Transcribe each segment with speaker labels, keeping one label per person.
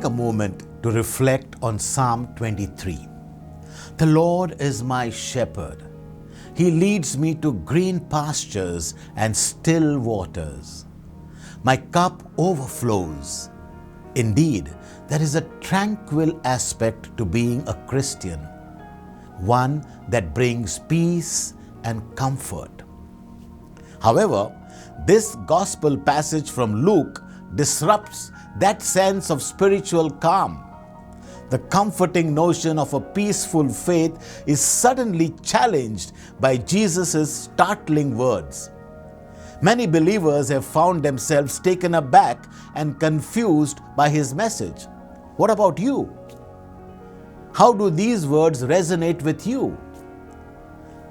Speaker 1: take a moment to reflect on Psalm 23. The Lord is my shepherd. He leads me to green pastures and still waters. My cup overflows. Indeed, there is a tranquil aspect to being a Christian, one that brings peace and comfort. However, this gospel passage from Luke disrupts that sense of spiritual calm. The comforting notion of a peaceful faith is suddenly challenged by Jesus' startling words. Many believers have found themselves taken aback and confused by his message. What about you? How do these words resonate with you?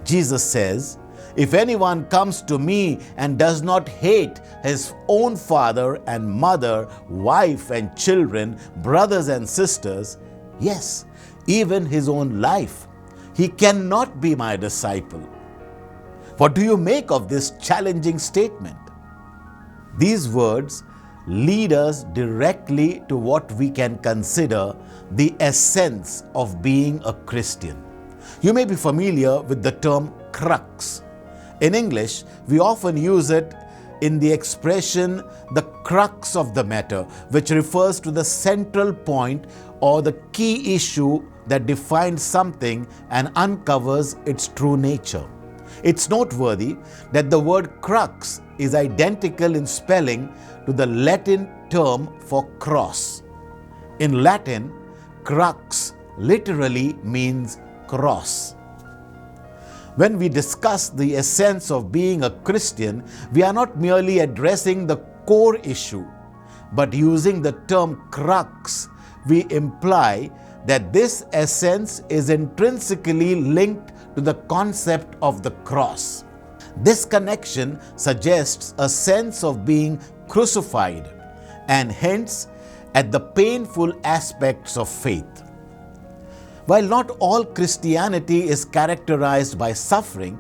Speaker 1: Jesus says, "If anyone comes to me and does not hate his own father and mother, wife and children, brothers and sisters, yes, even his own life, he cannot be my disciple." What do you make of this challenging statement? These words lead us directly to what we can consider the essence of being a Christian. You may be familiar with the term crux. In English, we often use it in the expression the crux of the matter, which refers to the central point or the key issue that defines something and uncovers its true nature. It's noteworthy that the word crux is identical in spelling to the Latin term for cross. In Latin, crux literally means cross. When we discuss the essence of being a Christian, we are not merely addressing the core issue, but using the term crux, we imply that this essence is intrinsically linked to the concept of the cross. This connection suggests a sense of being crucified and hints at the painful aspects of faith. While not all Christianity is characterized by suffering,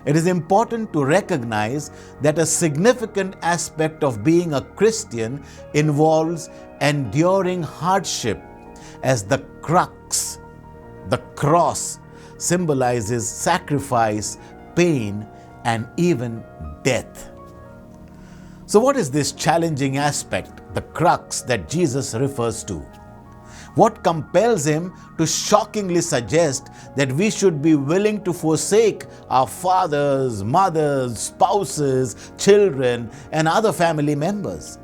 Speaker 1: it is important to recognize that a significant aspect of being a Christian involves enduring hardship, as the crux, the cross, symbolizes sacrifice, pain, and even death. So what is this challenging aspect, the crux, that Jesus refers to? What compels him to shockingly suggest that we should be willing to forsake our fathers, mothers, spouses, children, and other family members?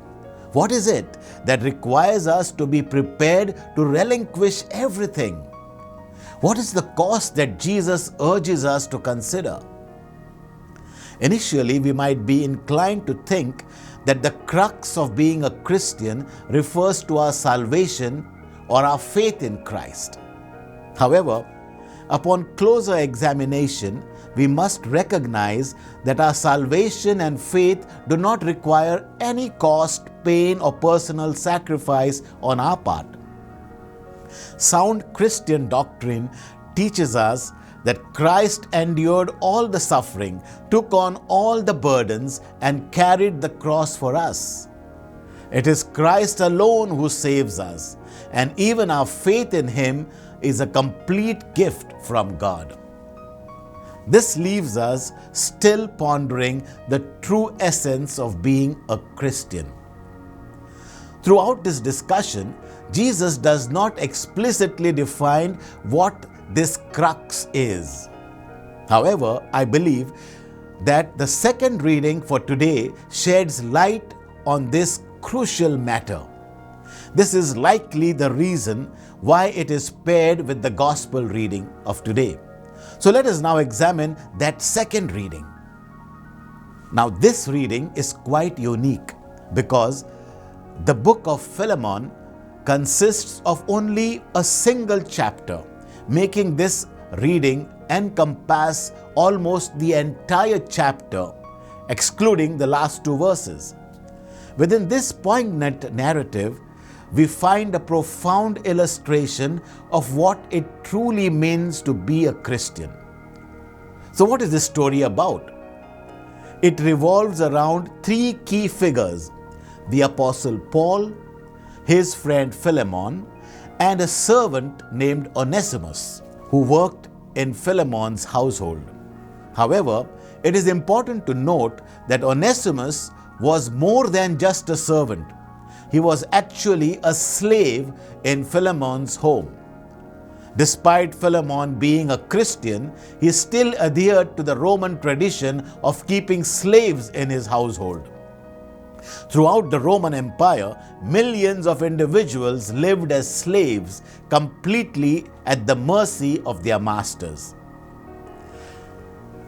Speaker 1: What is it that requires us to be prepared to relinquish everything? What is the cost that Jesus urges us to consider? Initially, we might be inclined to think that the crux of being a Christian refers to our salvation or our faith in Christ. However, upon closer examination, we must recognize that our salvation and faith do not require any cost, pain, or personal sacrifice on our part. Sound Christian doctrine teaches us that Christ endured all the suffering, took on all the burdens, and carried the cross for us. It is Christ alone who saves us, and even our faith in Him is a complete gift from God. This leaves us still pondering the true essence of being a Christian. Throughout this discussion, Jesus does not explicitly define what this crux is. However, I believe that the second reading for today sheds light on this crucial matter. This is likely the reason why it is paired with the gospel reading of today. So let us now examine that second reading. Now this reading is quite unique because the book of Philemon consists of only a single chapter, making this reading encompass almost the entire chapter, excluding the last two verses. Within this poignant narrative, we find a profound illustration of what it truly means to be a Christian. So what is this story about? It revolves around three key figures: the Apostle Paul, his friend Philemon, and a servant named Onesimus, who worked in Philemon's household. However, it is important to note that Onesimus was more than just a servant. He was actually a slave in Philemon's home. Despite Philemon being a Christian, he still adhered to the Roman tradition of keeping slaves in his household. Throughout the Roman Empire, millions of individuals lived as slaves, completely at the mercy of their masters.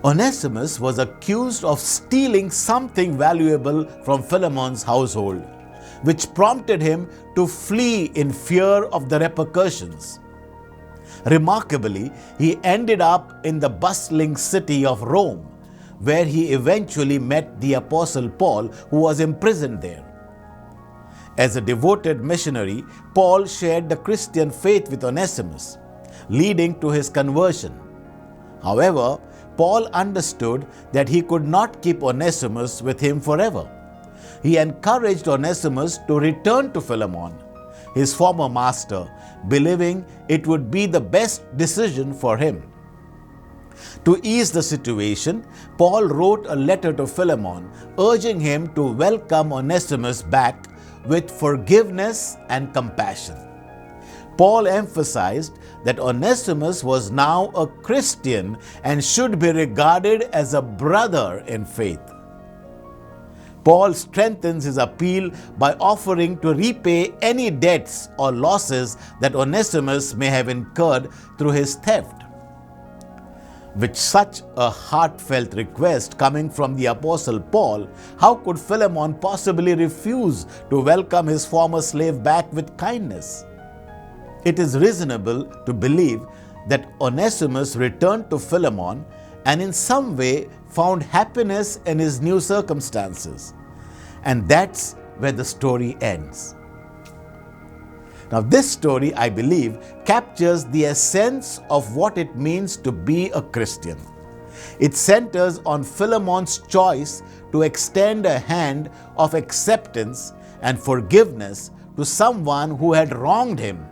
Speaker 1: Onesimus was accused of stealing something valuable from Philemon's household, which prompted him to flee in fear of the repercussions. Remarkably, he ended up in the bustling city of Rome, where he eventually met the Apostle Paul, who was imprisoned there. As a devoted missionary, Paul shared the Christian faith with Onesimus, leading to his conversion. However, Paul understood that he could not keep Onesimus with him forever. He encouraged Onesimus to return to Philemon, his former master, believing it would be the best decision for him. To ease the situation, Paul wrote a letter to Philemon, urging him to welcome Onesimus back with forgiveness and compassion. Paul emphasized that Onesimus was now a Christian and should be regarded as a brother in faith. Paul strengthens his appeal by offering to repay any debts or losses that Onesimus may have incurred through his theft. With such a heartfelt request coming from the Apostle Paul, how could Philemon possibly refuse to welcome his former slave back with kindness? It is reasonable to believe that Onesimus returned to Philemon and in some way found happiness in his new circumstances. And that's where the story ends. Now, this story, I believe, captures the essence of what it means to be a Christian. It centers on Philemon's choice to extend a hand of acceptance and forgiveness to someone who had wronged him,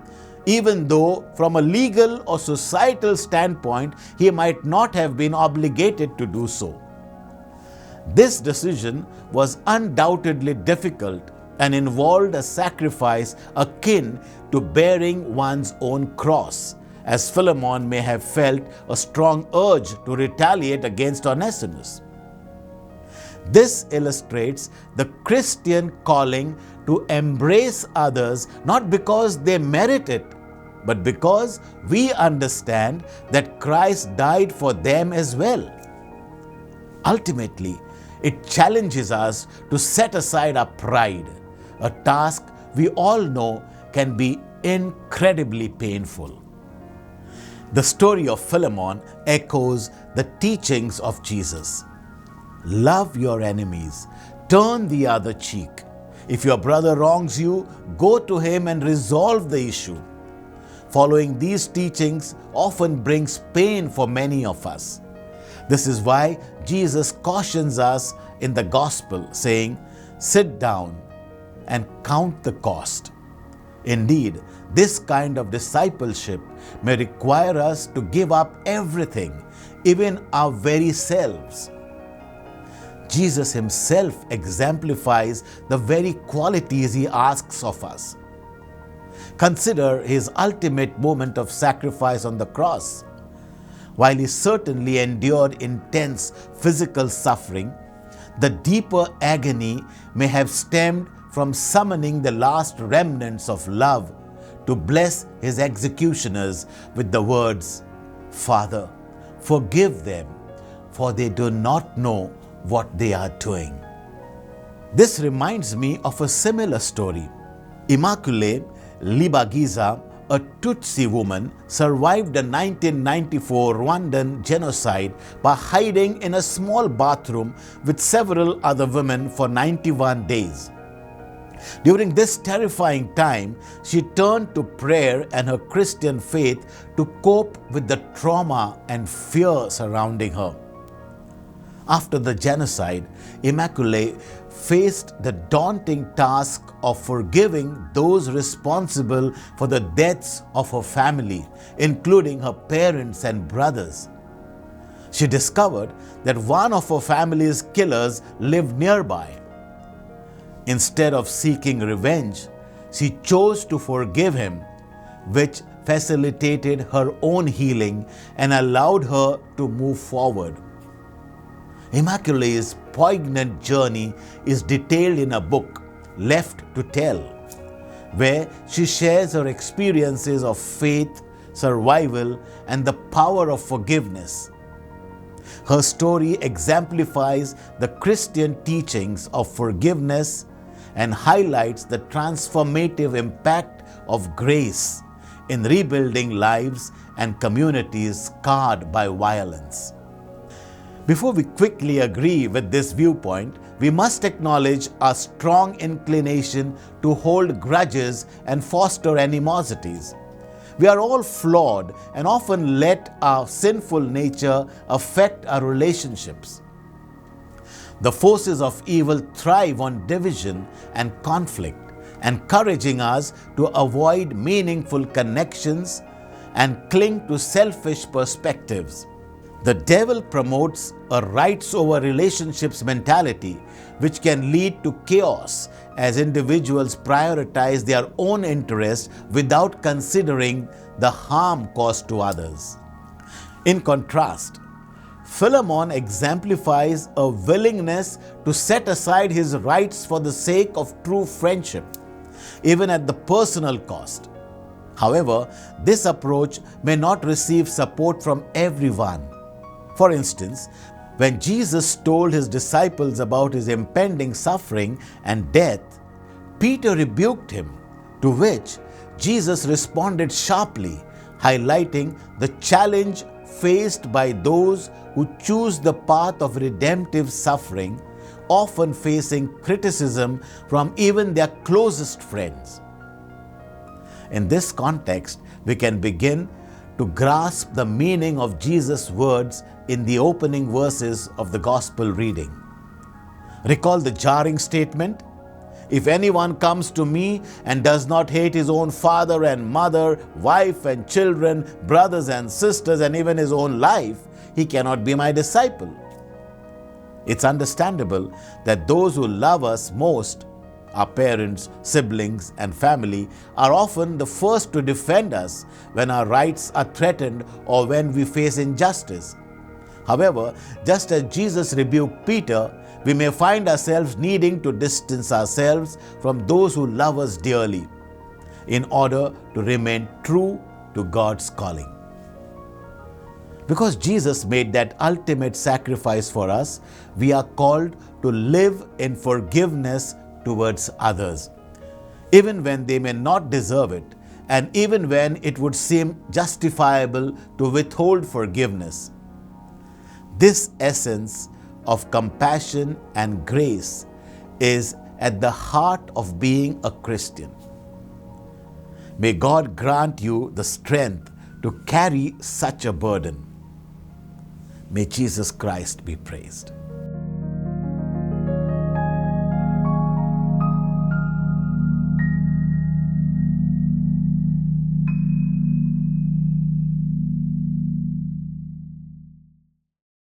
Speaker 1: even though from a legal or societal standpoint, he might not have been obligated to do so. This decision was undoubtedly difficult and involved a sacrifice akin to bearing one's own cross, as Philemon may have felt a strong urge to retaliate against Onesimus. This illustrates the Christian calling to embrace others not because they merit it, but because we understand that Christ died for them as well. Ultimately, it challenges us to set aside our pride, a task we all know can be incredibly painful. The story of Philemon echoes the teachings of Jesus. Love your enemies, turn the other cheek. If your brother wrongs you, go to him and resolve the issue. Following these teachings often brings pain for many of us. This is why Jesus cautions us in the gospel, saying, "Sit down and count the cost." Indeed, this kind of discipleship may require us to give up everything, even our very selves. Jesus himself exemplifies the very qualities he asks of us. Consider his ultimate moment of sacrifice on the cross. While he certainly endured intense physical suffering, the deeper agony may have stemmed from summoning the last remnants of love to bless his executioners with the words, "Father, forgive them, for they do not know what they are doing." This reminds me of a similar story. Immaculée Libagiza, a Tutsi woman, survived the 1994 Rwandan genocide by hiding in a small bathroom with several other women for 91 days. During this terrifying time, she turned to prayer and her Christian faith to cope with the trauma and fear surrounding her. After the genocide, Immaculée faced the daunting task of forgiving those responsible for the deaths of her family, including her parents and brothers. She discovered that one of her family's killers lived nearby. Instead of seeking revenge, she chose to forgive him, which facilitated her own healing and allowed her to move forward. Immaculée's poignant journey is detailed in a book, Left to Tell, where she shares her experiences of faith, survival, and the power of forgiveness. Her story exemplifies the Christian teachings of forgiveness and highlights the transformative impact of grace in rebuilding lives and communities scarred by violence. Before we quickly agree with this viewpoint, we must acknowledge our strong inclination to hold grudges and foster animosities. We are all flawed and often let our sinful nature affect our relationships. The forces of evil thrive on division and conflict, encouraging us to avoid meaningful connections and cling to selfish perspectives. The devil promotes a rights over relationships mentality, which can lead to chaos as individuals prioritize their own interests without considering the harm caused to others. In contrast, Philemon exemplifies a willingness to set aside his rights for the sake of true friendship, even at the personal cost. However, this approach may not receive support from everyone. For instance, when Jesus told his disciples about his impending suffering and death, Peter rebuked him, to which Jesus responded sharply, highlighting the challenge faced by those who choose the path of redemptive suffering, often facing criticism from even their closest friends. In this context, we can begin to grasp the meaning of Jesus' words in the opening verses of the Gospel reading. Recall the jarring statement, "If anyone comes to me and does not hate his own father and mother, wife and children, brothers and sisters, and even his own life, he cannot be my disciple." It's understandable that those who love us most, our parents, siblings, and family, are often the first to defend us when our rights are threatened or when we face injustice. However, just as Jesus rebuked Peter, we may find ourselves needing to distance ourselves from those who love us dearly in order to remain true to God's calling. Because Jesus made that ultimate sacrifice for us, we are called to live in forgiveness towards others, even when they may not deserve it, and even when it would seem justifiable to withhold forgiveness. This essence of compassion and grace is at the heart of being a Christian. May God grant you the strength to carry such a burden. May Jesus Christ be praised.